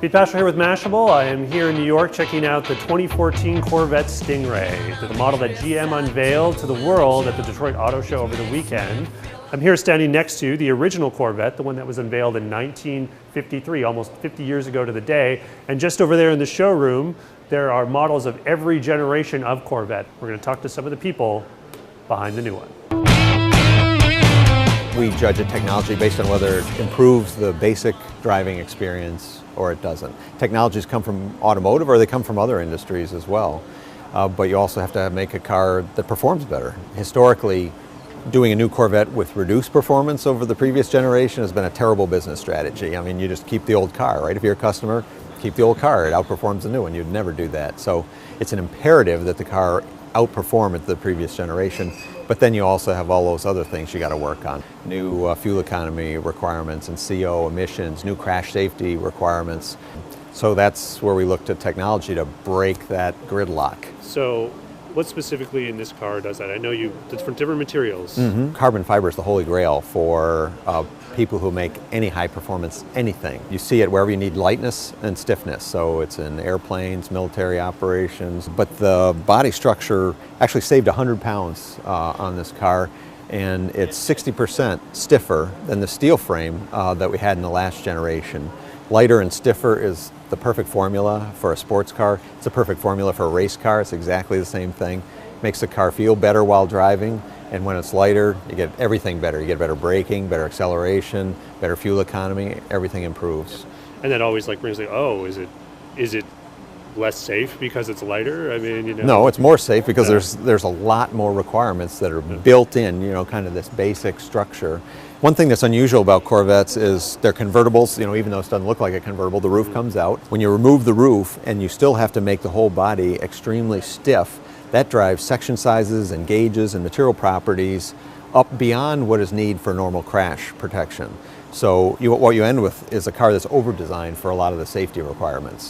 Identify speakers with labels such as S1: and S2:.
S1: Pete Pastor here with Mashable. I am here in New York checking out the 2014 Corvette Stingray, the model that GM unveiled to the world at the Detroit Auto Show over the weekend. I'm here standing next to the original Corvette, the one that was unveiled in 1953, almost 50 years ago to the day. And just over there in the showroom, there are models of every generation of Corvette. We're going to talk to some of the people behind the new one.
S2: We judge a technology based on whether it improves the basic driving experience or it doesn't. Technologies come from automotive or they come from other industries as well. But you also have to make a car that performs better. Historically, doing a new Corvette with reduced performance over the previous generation has been a terrible business strategy. I mean, you just keep the old car, right? If you're a customer, keep the old car. It outperforms the new one. You'd never do that. So it's an imperative that the car outperform the previous generation. But then you also have all those other things you got to work on. New fuel economy requirements and CO emissions, new crash safety requirements. So that's where we looked at technology to break that gridlock.
S1: So what specifically in this car does that? I know it's from different materials.
S2: Carbon fiber is the holy grail for people who make any high performance anything. You see it wherever you need lightness and stiffness. So it's in airplanes, military operations. But the body structure actually saved 100 pounds on this car, and it's 60% stiffer than the steel frame that we had in the last generation. Lighter and stiffer is the perfect formula for a sports car. It's a perfect formula for a race car. It's exactly the same thing. Makes the car feel better while driving, and when it's lighter, you get everything better. You get better braking, better acceleration, better fuel economy, everything improves.
S1: And that always brings like, oh, is it less safe because it's lighter? I mean, you know.
S2: No, it's more safe because there's a lot more requirements that are built in, you know, kind of this basic structure. One thing that's unusual about Corvettes is they're convertibles. You know, even though it doesn't look like a convertible, the roof comes out. When you remove the roof and you still have to make the whole body extremely stiff, that drives section sizes and gauges and material properties up beyond what is needed for normal crash protection. So what you end with is a car that's over-designed for a lot of the safety requirements.